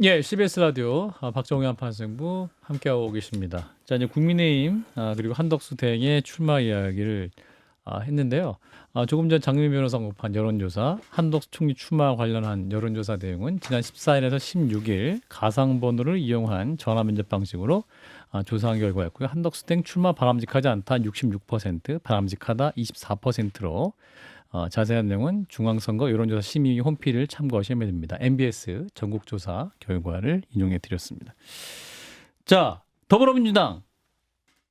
예, CBS 라디오 박정현 판생부 함께하고 계십니다. 자, 이제 국민의힘 그리고 한덕수 대행의 출마 이야기를 했는데요. 조금 전 장미 변호사 공판 여론조사 한덕수 총리 출마 관련한 여론조사 내용은 지난 14일에서 16일 가상번호를 이용한 전화 면접 방식으로 조사한 결과였고요. 한덕수 등 출마 바람직하지 않다 66%, 바람직하다 24%로 자세한 내용은 중앙선거 여론조사 심의 홈페이지를 참고하시면 됩니다. MBS 전국조사 결과를 인용해 드렸습니다. 자, 더불어민주당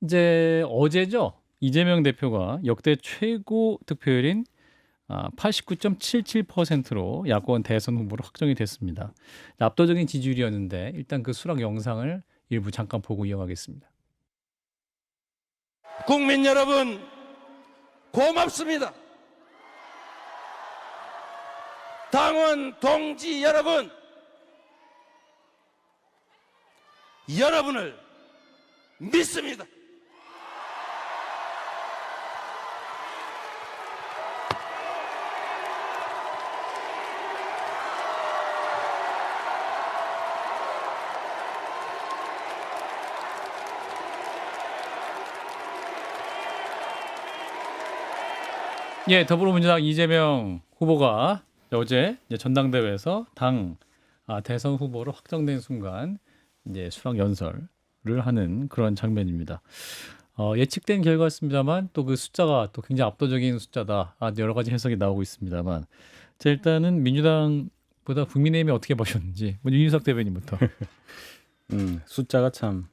이제 어제죠. 이재명 대표가 역대 최고 득표율인 89.77%로 야권 대선 후보로 확정이 됐습니다. 압도적인 지지율이었는데 일단 그 수락 영상을 일부 잠깐 보고 이어가겠습니다. 국민 여러분 고맙습니다. 당원 동지 여러분, 여러분을 믿습니다. 예, 더불어민주당 이재명 후보가 어제 이제 전당대회에서 당 대선 후보로 확정된 순간 이제 수락 연설을 하는 그런 장면입니다. 예측된 결과였습니다만 또 그 숫자가 또 굉장히 압도적인 숫자다. 여러 가지 해석이 나오고 있습니다만, 자, 일단은 민주당보다 국민의힘이 어떻게 보셨는지 윤희석 대변인부터. 숫자가 참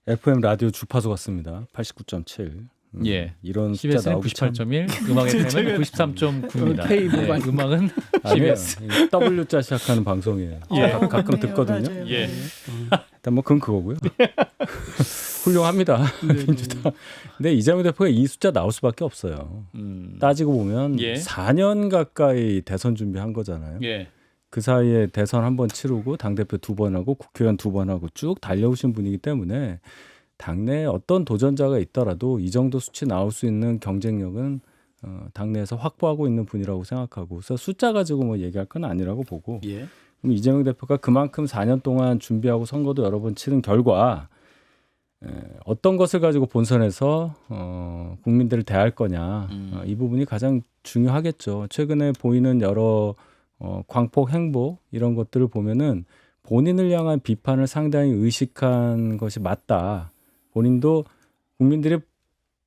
FM 라디오 주파수 같습니다. 89.7. 예, 이런 숫자 CBS는 나오기 참 98.1, 음악 FM은 93.9입니다. K보가 음악은 아니에요. CBS. W자 시작하는 방송이에요. 예. 가끔 듣거든요. 맞아요. 예. 일단 뭐 그건 그거고요. 훌륭합니다. 민주당. 근데 이재명 대표가 이 숫자 나올 수밖에 없어요. 따지고 보면 예. 4년 가까이 대선 준비한 거잖아요. 예. 그 사이에 대선 한 번 치르고 당대표 2번 하고 국회의원 2번 하고 쭉 달려오신 분이기 때문에 당내에 어떤 도전자가 있더라도 이 정도 수치 나올 수 있는 경쟁력은 당내에서 확보하고 있는 분이라고 생각하고, 그래서 숫자 가지고 뭐 얘기할 건 아니라고 보고, 예. 그럼 이재명 대표가 그만큼 4년 동안 준비하고 선거도 여러 번 치른 결과 어떤 것을 가지고 본선에서 국민들을 대할 거냐, 이 부분이 가장 중요하겠죠. 최근에 보이는 여러 광폭 행보 이런 것들을 보면은 본인을 향한 비판을 상당히 의식한 것이 맞다. 본인도 국민들이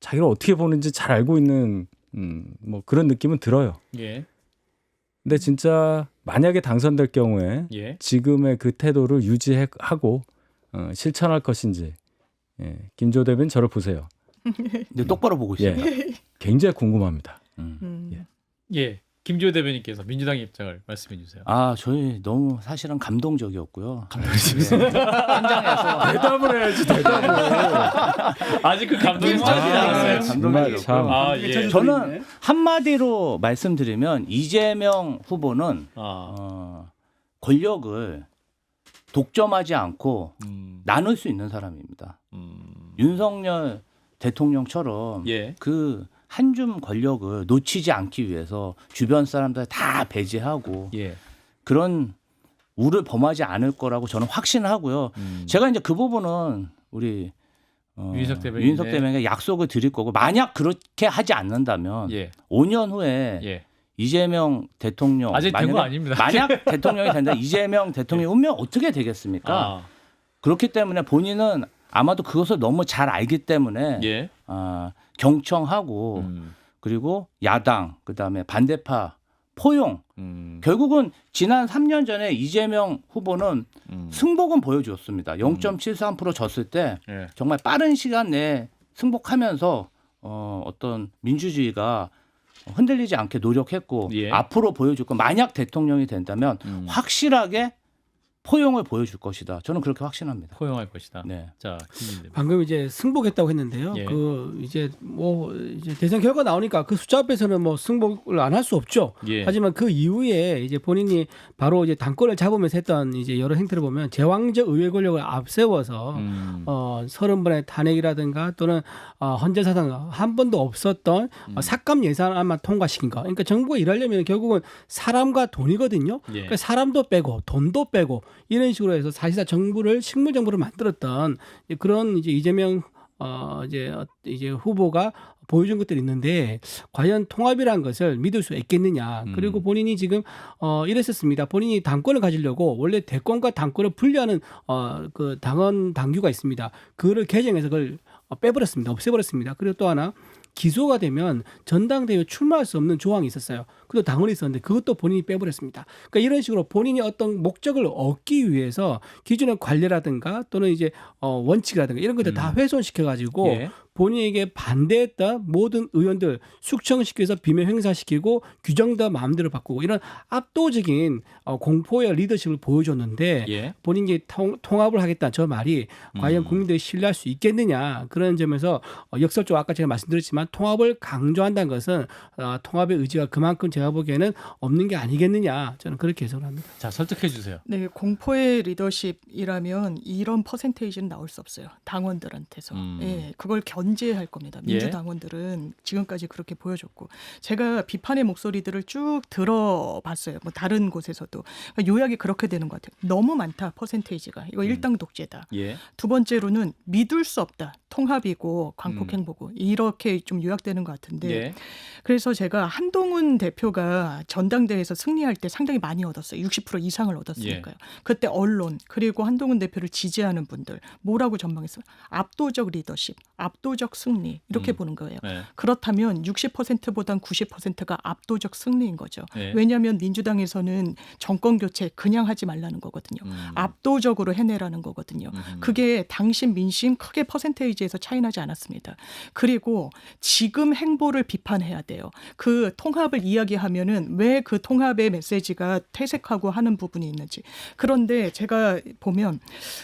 자기를 어떻게 보는지 잘 알고 있는 뭐 그런 느낌은 들어요. 예. 근데 진짜 만약에 당선될 경우에 예. 지금의 그 태도를 유지하고 실천할 것인지, 김조 대변인 저를 보세요. 근데 똑바로 보고 있어요. 굉장히 궁금합니다. 예. 김주호 대변인께서 민주당의 입장을 말씀해 주세요. 저희 너무 사실은 감동적이었고요. 현장에서 대답을 해야지 대답을. 아직 그 감동이 쌓이지 않았어요. 정말 참. 예. 저는 한마디로 말씀드리면 이재명 후보는 권력을 독점하지 않고 나눌 수 있는 사람입니다. 윤석열 대통령처럼 예. 그 한 줌 권력을 놓치지 않기 위해서 주변 사람들 다 배제하고 예. 그런 우를 범하지 않을 거라고 저는 확신하고요. 제가 이제 그 부분은 우리 윤석 대변인의 윤석 대변인에게 약속을 드릴 거고, 만약 그렇게 하지 않는다면 예. 5년 후에 예. 이재명 대통령 아직 된 거 아닙니다. 만약 대통령이 된다, 이재명 대통령의 운명 어떻게 되겠습니까? 그렇기 때문에 본인은 아마도 그것을 너무 잘 알기 때문에 예. 경청하고 그리고 야당, 그다음에 반대파 포용, 결국은 지난 3년 전에 이재명 후보는 승복은 보여주었습니다. 0.73% 졌을 때 예. 정말 빠른 시간 내에 승복하면서 어떤 민주주의가 흔들리지 않게 노력했고, 예. 앞으로 보여줄 건 만약 대통령이 된다면 확실하게 포용을 보여줄 것이다. 저는 그렇게 확신합니다. 포용할 것이다. 네. 자, 김민대. 방금 이제 승복했다고 했는데요. 예. 그 이제 대선 결과 나오니까 그 숫자 앞에서는 뭐 승복을 안 할 수 없죠. 예. 하지만 그 이후에 이제 본인이 바로 이제 당권을 잡으면서 했던 이제 여러 행태를 보면 제왕적 의회 권력을 앞세워서 30번의 탄핵이라든가 또는 헌재 사상 한 번도 없었던 삭감 예산안만 통과시킨 거. 그러니까 정부가 일하려면 결국은 사람과 돈이거든요. 예. 그러니까 사람도 빼고 돈도 빼고 이런 식으로 해서 사실상 정부를 식물 정부를 만들었던 그런 이제 이재명 이제 후보가 보여준 것들이 있는데 과연 통합이라는 것을 믿을 수 있겠느냐. 그리고 본인이 지금 이랬었습니다. 본인이 당권을 가지려고 원래 대권과 당권을 분리하는 그 당원 당규가 있습니다. 그거를 개정해서 그걸 빼버렸습니다. 없애버렸습니다. 그리고 또 하나 기소가 되면 전당대회에 출마할 수 없는 조항이 있었어요. 그것도 당원이 있었는데 그것도 본인이 빼버렸습니다. 그러니까 이런 식으로 본인이 어떤 목적을 얻기 위해서 기존의 관례라든가 또는 이제 원칙이라든가 이런 것들 다 훼손시켜가지고 예. 본인에게 반대했던 모든 의원들 숙청시켜서 비명 행사시키고 규정도 마음대로 바꾸고 이런 압도적인 공포의 리더십을 보여줬는데 예. 본인이 통합을 하겠다 저 말이 과연 국민들이 신뢰할 수 있겠느냐 그런 점에서 역설적으로 아까 제가 말씀드렸지만 통합을 강조한다는 것은 통합의 의지가 그만큼 제가 보기에는 없는 게 아니겠느냐 저는 그렇게 해석을 합니다. 자, 설득해 주세요. 네, 공포의 리더십이라면 이런 퍼센테이지는 나올 수 없어요. 당원들한테서. 예, 그걸 견제할 겁니다. 민주당원들은 지금까지 그렇게 보여줬고 제가 비판의 목소리들을 쭉 들어봤어요. 뭐 다른 곳에서도 그러니까 요약이 그렇게 되는 것 같아요. 너무 많다 퍼센테이지가. 이거 일당 독재다. 예. 두 번째로는 믿을 수 없다. 통합이고 광폭행보고 이렇게 좀 요약되는 것 같은데 예. 그래서 제가 한동훈 대표가 전당대회에서 승리할 때 상당히 많이 얻었어요. 60% 이상을 얻었으니까요. 그때 언론 그리고 한동훈 대표를 지지하는 분들 뭐라고 전망했어요? 압도적 리더십, 압도적 승리 이렇게 보는 거예요. 네. 그렇다면 60%보단 90%가 압도적 승리인 거죠. 네. 왜냐하면 민주당에서는 정권 교체 그냥 하지 말라는 거거든요. 압도적으로 해내라는 거거든요. 그게 당신 민심 크게 퍼센테이지에서 차이 나지 않았습니다. 그리고 지금 행보를 비판해야 돼요. 그 통합을 이야기하면은 왜 그 통합의 메시지가 퇴색하고 하는 부분이 있는지. 그런데 제가 보면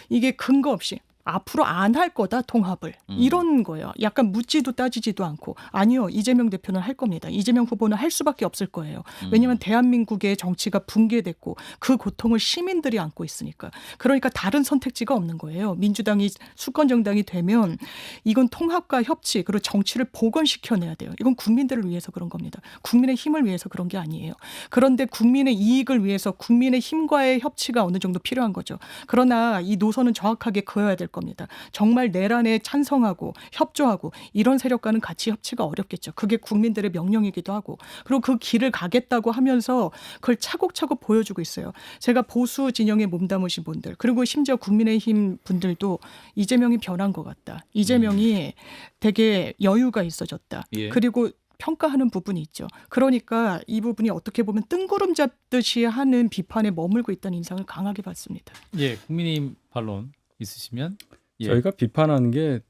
이게 근거 없이 앞으로 안 할 거다 통합을 이런 거예요. 약간 묻지도 따지지도 않고 아니요 이재명 대표는 할 겁니다. 이재명 후보는 할 수밖에 없을 거예요. 왜냐하면 대한민국의 정치가 붕괴됐고 그 고통을 시민들이 안고 있으니까. 그러니까 다른 선택지가 없는 거예요. 민주당이 수권 정당이 되면 이건 통합과 협치 그리고 정치를 복원시켜내야 돼요. 이건 국민들을 위해서 그런 겁니다. 국민의 힘을 위해서 그런 게 아니에요. 그런데 국민의 이익을 위해서 국민의 힘과의 협치가 어느 정도 필요한 거죠. 그러나 이 노선은 정확하게 그어야 될 겁니다. 정말 내란에 찬성하고 협조하고 이런 세력과는 같이 협치가 어렵겠죠. 그게 국민들의 명령이기도 하고 그리고 그 길을 가겠다고 하면서 그걸 차곡차곡 보여주고 있어요. 제가 보수 진영에 몸담으신 분들 그리고 심지어 국민의힘 분들도 이재명이 변한 것 같다. 이재명이 되게 여유가 있어졌다. 예. 그리고 평가하는 부분이 있죠. 그러니까 이 부분이 어떻게 보면 뜬구름 잡듯이 하는 비판에 머물고 있다는 인상을 강하게 받습니다. 예, 국민의힘 반론 있으시면 예. 저희가 비판하는 게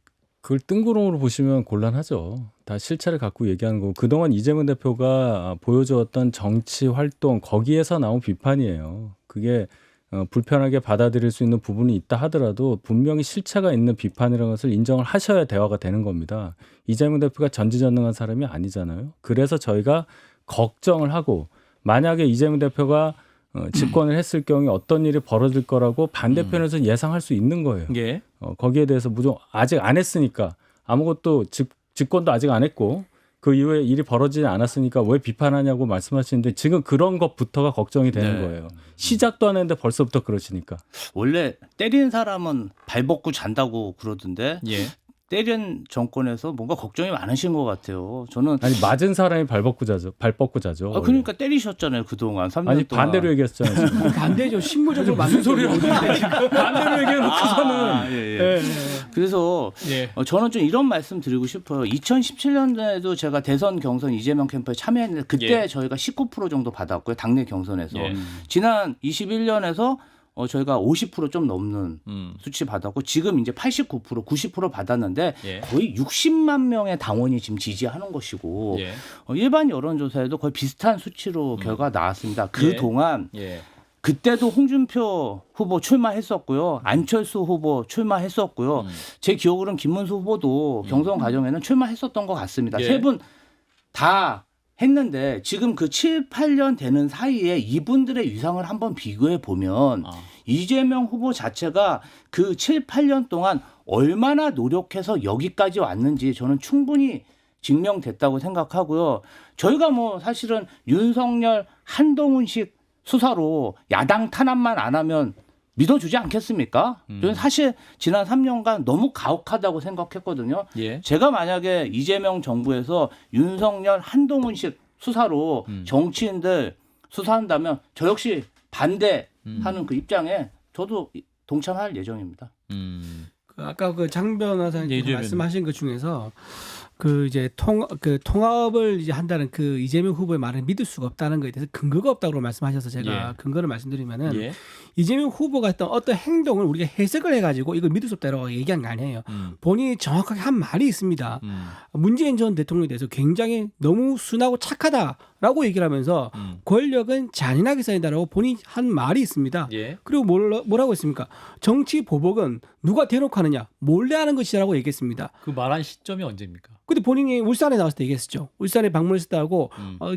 그걸 뜬구름으로 보시면 곤란하죠. 다 실체를 갖고 얘기하는 거고 그동안 이재명 대표가 보여주었던 정치 활동 거기에서 나온 비판이에요. 그게 불편하게 받아들일 수 있는 부분이 있다 하더라도 분명히 실체가 있는 비판이라는 것을 인정을 하셔야 대화가 되는 겁니다. 이재명 대표가 전지전능한 사람이 아니잖아요. 그래서 저희가 걱정을 하고 만약에 이재명 대표가 집권을 했을 경우에 어떤 일이 벌어질 거라고 반대편에서 예상할 수 있는 거예요. 예. 거기에 대해서 아직 안 했으니까 아무것도 집권도 아직 안 했고 그 이후에 일이 벌어지지 않았으니까 왜 비판하냐고 말씀하시는데 지금 그런 것부터가 걱정이 되는 네. 거예요. 시작도 안 했는데 벌써부터 그러시니까. 원래 때리는 사람은 발 벗고 잔다고 그러던데 예. 때린 정권에서 뭔가 걱정이 많으신 것 같아요. 저는 아니 맞은 사람이 발 벗고 자죠. 그러니까 때리셨잖아요 그동안 3년 아니 동안. 반대로 얘기했잖아요. 지금. 반대죠. 식물적으로 무슨 소리를 반대로 얘기해놓고서는. 예. 그래서 예. 저는 좀 이런 말씀 드리고 싶어요. 2017년도에도 제가 대선 경선 이재명 캠프에 참여했는데 그때 예. 저희가 19% 정도 받았고요. 당내 경선에서. 예. 지난 21년에서 저희가 50% 좀 넘는 수치 받았고 지금 이제 89% 90% 받았는데 예. 거의 60만 명의 당원이 지금 지지하는 것이고 예. 일반 여론조사에도 거의 비슷한 수치로 결과가 나왔습니다. 그동안 예. 그때도 홍준표 후보 출마했었고요. 안철수 후보 출마했었고요. 제 기억으로는 김문수 후보도 경선 과정에는 출마했었던 것 같습니다. 예. 세 분 다 했는데 지금 그 7, 8년 되는 사이에 이분들의 위상을 한번 비교해 보면 이재명 후보 자체가 그 7, 8년 동안 얼마나 노력해서 여기까지 왔는지 저는 충분히 증명됐다고 생각하고요. 저희가 뭐 사실은 윤석열, 한동훈식 수사로 야당 탄압만 안 하면 믿어주지 않겠습니까? 저는 사실 지난 3년간 너무 가혹하다고 생각했거든요. 예. 제가 만약에 이재명 정부에서 윤석열, 한동훈식 수사로 정치인들 수사한다면 저 역시 반대하는 그 입장에 저도 동참할 예정입니다. 그 아까 그 장 변호사님 예, 말씀하신 것 중에서 그 이제 통합을 이제 한다는 그 이재명 후보의 말을 믿을 수가 없다는 거에 대해서 근거가 없다고 말씀하셔서 제가 예. 근거를 말씀드리면은 예. 이재명 후보가 했던 어떤 행동을 우리가 해석을 해가지고 이걸 믿을 수 없다라고 얘기한 게 아니에요. 본인이 정확하게 한 말이 있습니다. 문재인 전 대통령에 대해서 굉장히 너무 순하고 착하다라고 얘기를 하면서 권력은 잔인하게 쌓인다라고 본인이 한 말이 있습니다. 예. 그리고 뭐라고 했습니까? 정치 보복은 누가 대놓고 하느냐 몰래 하는 것이라고 얘기했습니다. 그 말한 시점이 언제입니까? 근데 본인이 울산에 나왔을 때 얘기했었죠. 울산에 방문했을 때하고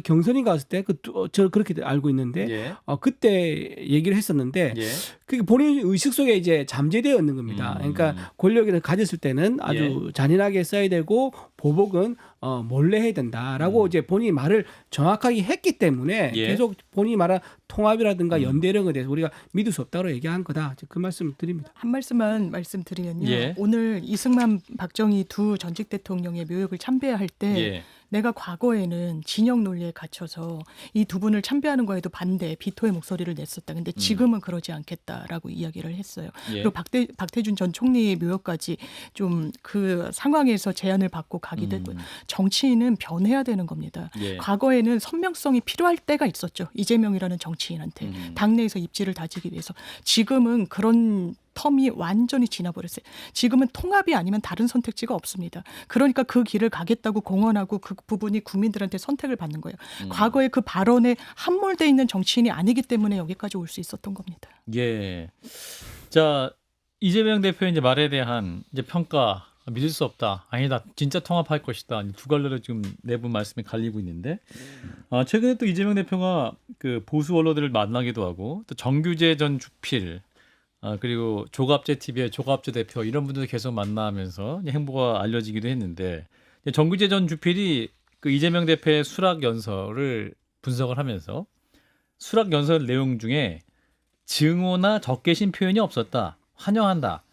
경선이 갔을 때 저 그렇게 알고 있는데 예. 그때 얘기를 했었는데 예. 그게 본인 의식 속에 이제 잠재되어 있는 겁니다. 그러니까 권력을 가졌을 때는 아주 잔인하게 써야 되고 보복은 몰래 해야 된다라고 이제 본인이 말을 정확하게 했기 때문에 예. 계속 본인이 말한 통합이라든가 연대 이런 것에 대해서 우리가 믿을 수 없다고 얘기한 거다. 그 말씀을 드립니다. 한 말씀만 말씀드리면요. 예. 오늘 이승만, 박정희 두 전직 대통령의 묘역을 참배할 때 예. 내가 과거에는 진영 논리에 갇혀서 이 두 분을 참배하는 거에도 반대, 비토의 목소리를 냈었다. 근데 지금은 그러지 않겠다라고 이야기를 했어요. 예. 그리고 박태준 전 총리 묘역까지 좀 그 상황에서 제안을 받고 가기도 했고요. 정치인은 변해야 되는 겁니다. 예. 과거에는 선명성이 필요할 때가 있었죠. 이재명이라는 정치인한테 당내에서 입지를 다지기 위해서. 지금은 그런 텀이 완전히 지나버렸어요. 지금은 통합이 아니면 다른 선택지가 없습니다. 그러니까 그 길을 가겠다고 공언하고 그 부분이 국민들한테 선택을 받는 거예요. 과거에 그 발언에 함몰돼 있는 정치인이 아니기 때문에 여기까지 올 수 있었던 겁니다. 예. 자, 이재명 대표의 이제 말에 대한 이제 평가 믿을 수 없다. 아니다. 진짜 통합할 것이다. 두 갈래로 지금 내부 말씀이 갈리고 있는데 최근에 또 이재명 대표가 그 보수 언론들을 만나기도 하고 또 정규재 전 주필 그리고 조갑재 TV의 조갑재 대표 이런 분들 계속 만나면서 행보가 알려지기도 했는데 정규재 전 주필이 그 이재명 대표의 수락 연설을 분석을 하면서 수락 연설 내용 중에 증오나 적개심 표현이 없었다. 환영한다.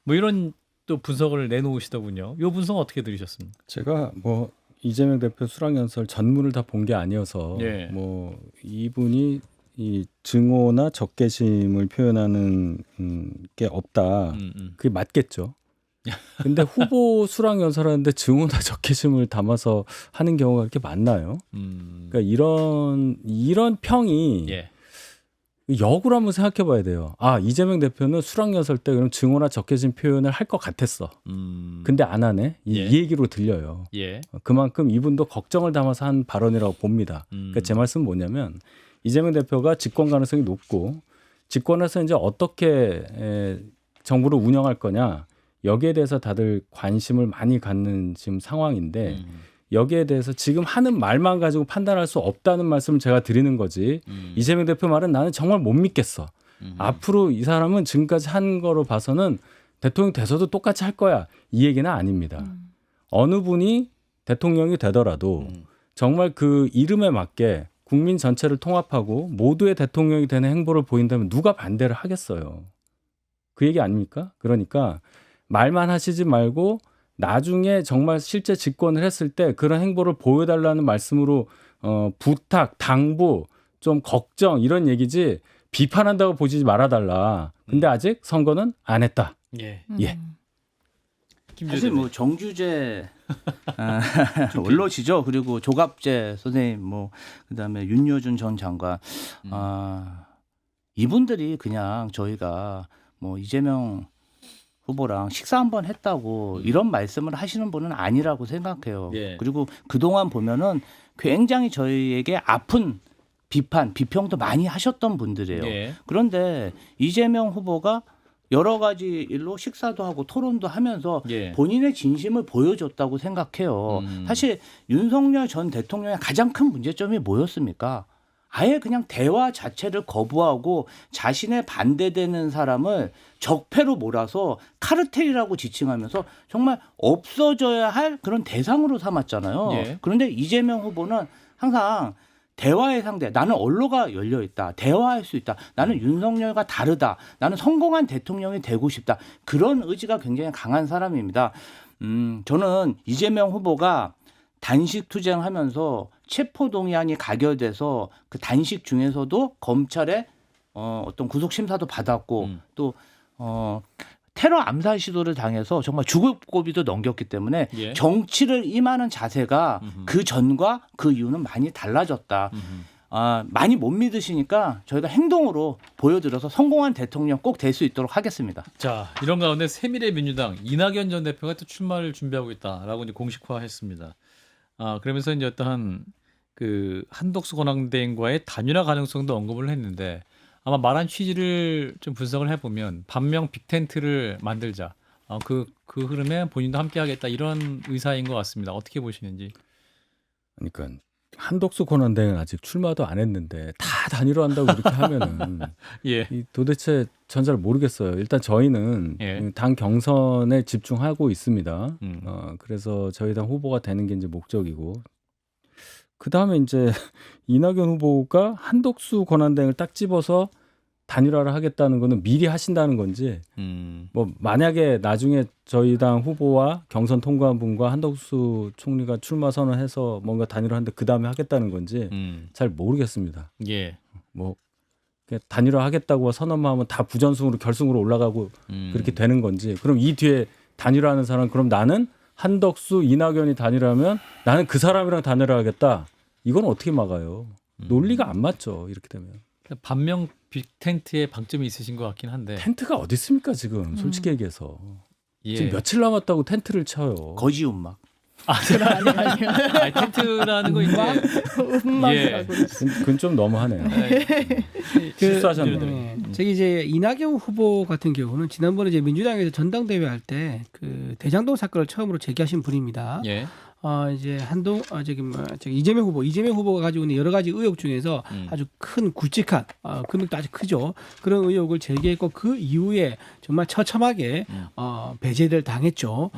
뭐 이런 또 분석을 내놓으시더군요. 이 분석 어떻게 들으셨습니까? 제가 뭐 이재명 대표 수락연설 전문을 다 본 게 아니어서 예. 뭐 이분이 이 증오나 적개심을 표현하는 게 없다. 그게 맞겠죠. 근데 후보 수락 연설하는데 증오나 적개심을 담아서 하는 경우가 그렇게 많나요? 그러니까 이런 평이 예. 역으로 한번 생각해 봐야 돼요. 아, 이재명 대표는 수락 연설 때 그럼 증오나 적개심 표현을 할 것 같았어. 근데 안 하네. 이 얘기로 들려요. 예. 그만큼 이분도 걱정을 담아서 한 발언이라고 봅니다. 그러니까 제 말씀은 뭐냐면 이재명 대표가 집권 가능성이 높고 집권해서 이제 어떻게 정부를 운영할 거냐 여기에 대해서 다들 관심을 많이 갖는 지금 상황인데 여기에 대해서 지금 하는 말만 가지고 판단할 수 없다는 말씀을 제가 드리는 거지. 이재명 대표 말은 나는 정말 못 믿겠어. 앞으로 이 사람은 지금까지 한 거로 봐서는 대통령 돼서도 똑같이 할 거야. 이 얘기는 아닙니다. 어느 분이 대통령이 되더라도 정말 그 이름에 맞게 국민 전체를 통합하고 모두의 대통령이 되는 행보를 보인다면 누가 반대를 하겠어요. 그 얘기 아닙니까? 그러니까 말만 하시지 말고 나중에 정말 실제 집권을 했을 때 그런 행보를 보여달라는 말씀으로 부탁, 당부, 좀 걱정 이런 얘기지 비판한다고 보지 말아달라. 근데 아직 선거는 안 했다. 예. 예. 사실 뭐 정규재 원로시죠. 그리고 조갑재 선생님 뭐 그다음에 윤여준 전 장관 이분들이 그냥 저희가 뭐 이재명 후보랑 식사 한번 했다고 이런 말씀을 하시는 분은 아니라고 생각해요. 예. 그리고 그동안 보면은 굉장히 저희에게 아픈 비평도 많이 하셨던 분들이에요. 예. 그런데 이재명 후보가 여러 가지 일로 식사도 하고 토론도 하면서 예. 본인의 진심을 보여줬다고 생각해요. 사실 윤석열 전 대통령의 가장 큰 문제점이 뭐였습니까? 아예 그냥 대화 자체를 거부하고 자신의 반대되는 사람을 적폐로 몰아서 카르텔이라고 지칭하면서 정말 없어져야 할 그런 대상으로 삼았잖아요. 예. 그런데 이재명 후보는 항상 대화의 상대, 나는 언로가 열려 있다, 대화할 수 있다, 나는 윤석열과 다르다, 나는 성공한 대통령이 되고 싶다, 그런 의지가 굉장히 강한 사람입니다. 저는 이재명 후보가 단식 투쟁하면서 체포동의안이 가결돼서 그 단식 중에서도 검찰의 어떤 구속 심사도 받았고 또 테러 암살 시도를 당해서 정말 죽을 고비도 넘겼기 때문에 예. 정치를 임하는 자세가 그 전과 그 이후는 많이 달라졌다. 많이 못 믿으시니까 저희가 행동으로 보여드려서 성공한 대통령 꼭 될 수 있도록 하겠습니다. 자, 이런 가운데 새미래민주당 이낙연 전 대표가 또 출마를 준비하고 있다라고 이제 공식화했습니다. 그러면서 이제 어떠한 그 한덕수 권한대행과의 단일화 가능성도 언급을 했는데 아마 말한 취지를 좀 분석을 해보면 반명 빅텐트를 만들자. 그 흐름에 본인도 함께하겠다 이런 의사인 것 같습니다. 어떻게 보시는지. 그러니까 한덕수 권한대행은 아직 출마도 안 했는데 다 단일화한다고 그렇게 하면은 예. 도대체 전 잘 모르겠어요. 일단 저희는 예. 당 경선에 집중하고 있습니다. 음. 그래서 저희 당 후보가 되는 게 이제 목적이고 그 다음에 이제 이낙연 후보가 한덕수 권한대행을 딱 집어서 단일화를 하겠다는 거는 미리 하신다는 건지 뭐 만약에 나중에 저희 당 후보와 경선 통과한 분과 한덕수 총리가 출마 선언해서 뭔가 단일화하는데 그 다음에 하겠다는 건지 잘 모르겠습니다. 예. 뭐 그냥 단일화하겠다고 선언만 하면 다 부전승으로 결승으로 올라가고 그렇게 되는 건지 그럼 이 뒤에 단일화하는 사람 그럼 나는 한덕수 이낙연이 단일화하면 나는 그 사람이랑 단일화하겠다. 이건 어떻게 막아요? 논리가 안 맞죠. 이렇게 되면. 반명 빅텐트의 방점이 있으신 것 같긴 한데. 텐트가 어디 있습니까 지금 솔직히 얘기해서. 예. 지금 며칠 남았다고 텐트를 쳐요. 거지 음악. 아니, 텐트라는 거 이제 음악이라고 그건 좀 너무하네요. 실수하셨네요. 저기 이제 이낙연 후보 같은 경우는 지난번에 이제 민주당에서 전당대회 할 때 그 대장동 사건을 처음으로 제기하신 분입니다. 예. 이제 저기 이재명 후보가 가지고 있는 여러 가지 의혹 중에서 아주 큰 굵직한 금액도 아주 크죠. 그런 의혹을 제기했고 그 이후에 정말 처참하게 배제를 당했죠.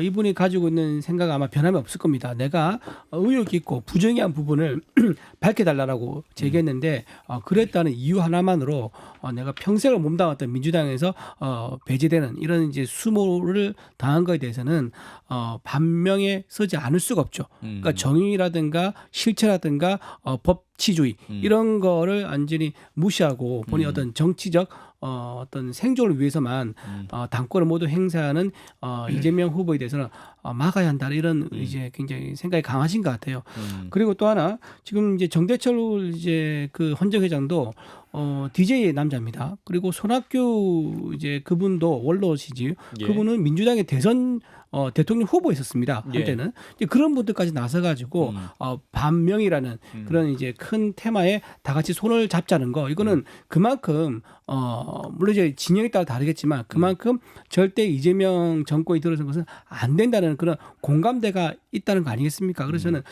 이분이 가지고 있는 생각 아마 변함이 없을 겁니다. 내가 의혹이 있고 부정의한 부분을 밝혀달라고 제기했는데 그랬다는 이유 하나만으로 내가 평생을 몸담았던 민주당에서 배제되는 이런 이제 수모를 당한 거에 대해서는 반명에 서지 않을 수가 없죠. 그러니까 정의라든가 실체라든가 법치주의 이런 거를 완전히 무시하고 본인 어떤 정치적 어떤 생존을 위해서만 당권을 모두 행사하는 이재명 후보에 대해서는 막아야 한다 이런 이제 굉장히 생각이 강하신 것 같아요. 그리고 또 하나 지금 이제 정대철 이제 그 헌정회장도 DJ 남자입니다. 그리고 손학규 이제 그분도 원로시지. 예. 그분은 민주당의 대선 대통령 후보였었습니다. 한때는 이제 그런 분들까지 나서가지고 반명이라는 그런 이제 큰 테마에 다 같이 손을 잡자는 거 이거는 그만큼 물론 이제 진영에 따라 다르겠지만 그만큼 절대 이재명 정권이 들어선 것은 안 된다는 그런 공감대가 있다는 거 아니겠습니까? 그래서 저는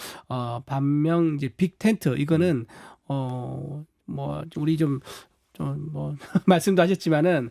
반명 이제 빅텐트 이거는 뭐 우리 좀 뭐 말씀도 하셨지만은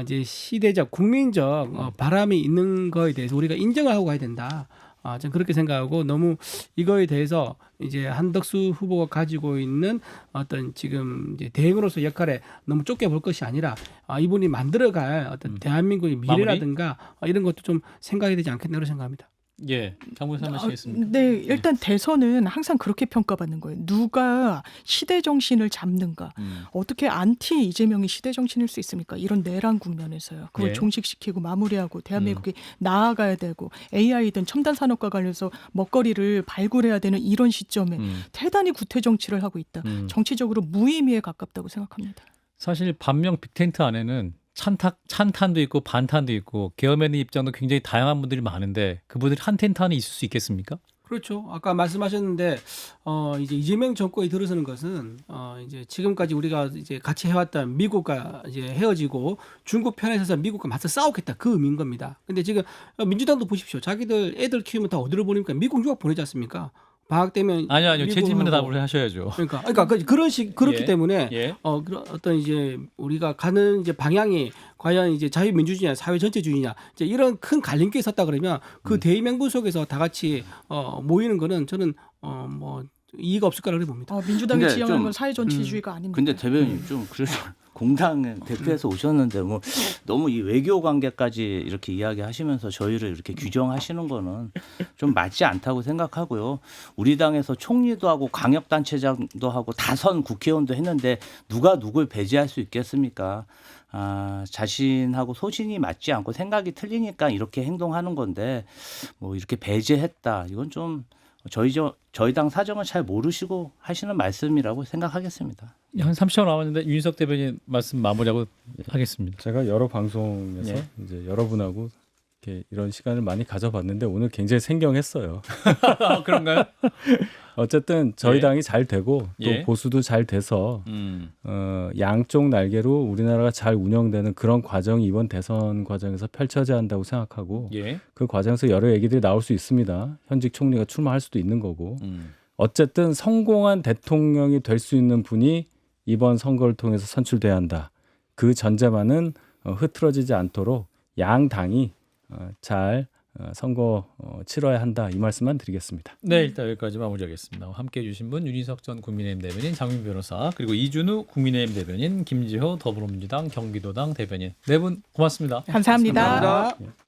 이제 시대적 국민적 바람이 있는 거에 대해서 우리가 인정을 하고 가야 된다. 저는 그렇게 생각하고 너무 이거에 대해서 이제 한덕수 후보가 가지고 있는 어떤 지금 이제 대행으로서 역할에 너무 좁게 볼 것이 아니라 이분이 만들어갈 어떤 대한민국의 미래라든가 이런 것도 좀 생각이 되지 않겠나 그런 생각합니다. 예. 장군님 하시겠습니까? 네, 일단 대선은 항상 그렇게 평가받는 거예요. 누가 시대 정신을 잡는가. 어떻게 안티 이재명이 시대 정신일 수 있습니까? 이런 내란 국면에서요. 그걸 예. 종식시키고 마무리하고 대한민국이 나아가야 되고 AI든 첨단 산업과 관련해서 먹거리를 발굴해야 되는 이런 시점에 대단히 구태 정치를 하고 있다. 정치적으로 무의미에 가깝다고 생각합니다. 사실 반명 빅텐트 안에는 찬탄도 있고 반탄도 있고 계엄의 입장도 굉장히 다양한 분들이 많은데 그분들이 한 텐트 안에 있을 수 있겠습니까? 그렇죠. 아까 말씀하셨는데 이제 이재명 정권이 들어서는 것은 이제 지금까지 우리가 이제 같이 해왔던 미국과 이제 헤어지고 중국 편에 서서 미국과 맞서 싸우겠다 그 의미인 겁니다. 근데 지금 민주당도 보십시오. 자기들 애들 키우면 다 어디로 보니까 미국 유학 보내지 않습니까? 방학 되면 아니요. 제 질문에 미국으로 답을 하셔야죠. 그러니까 그렇기 예. 때문에 예. 그런 어떤 이제 우리가 가는 이제 방향이 과연 이제 자유민주주의냐 사회 전체주의냐 이제 이런 큰 갈림길에 섰다 그러면 그 대의명분 속에서 다 같이 모이는 거는 저는 뭐 이의가 없을 거라고 봅니다. 민주당이 근데 지향하는 좀- 건 사회정치주의가 아닙니다. 근데 대변인 좀 그래서 공당 대표해서 오셨는데 뭐 너무 이 외교 관계까지 이렇게 이야기하시면서 저희를 이렇게 규정하시는 거는 좀 맞지 않다고 생각하고요. 우리 당에서 총리도 하고 광역단체장도 하고 다선 국회의원도 했는데 누가 누굴 배제할 수 있겠습니까? 자신하고 소신이 맞지 않고 생각이 틀리니까 이렇게 행동하는 건데 뭐 이렇게 배제했다. 이건 좀 저희 당 사정을 잘 모르시고 하시는 말씀이라고 생각하겠습니다. 한 30초 남았는데 윤희석 대변인 말씀 마무리하고 하겠습니다. 제가 여러 방송에서 예. 이제 여러분하고 이렇게 이런 시간을 많이 가져봤는데 오늘 굉장히 생경했어요. 그런가요? 어쨌든 저희 예. 당이 잘 되고 또 예. 보수도 잘 돼서 양쪽 날개로 우리나라가 잘 운영되는 그런 과정이 이번 대선 과정에서 펼쳐져야 한다고 생각하고 예. 그 과정에서 여러 얘기들이 나올 수 있습니다. 현직 총리가 출마할 수도 있는 거고 어쨌든 성공한 대통령이 될 수 있는 분이 이번 선거를 통해서 선출돼야 한다. 그 전제만은 흐트러지지 않도록 양 당이 잘 선거 치러야 한다. 이 말씀만 드리겠습니다. 네, 일단 여기까지 마무리하겠습니다. 함께해 주신 분 윤희석 전 국민의힘 대변인, 장민 변호사, 그리고 이준우 국민의힘 대변인, 김지호 더불어민주당 경기도당 대변인 네 분 고맙습니다. 감사합니다. 감사합니다.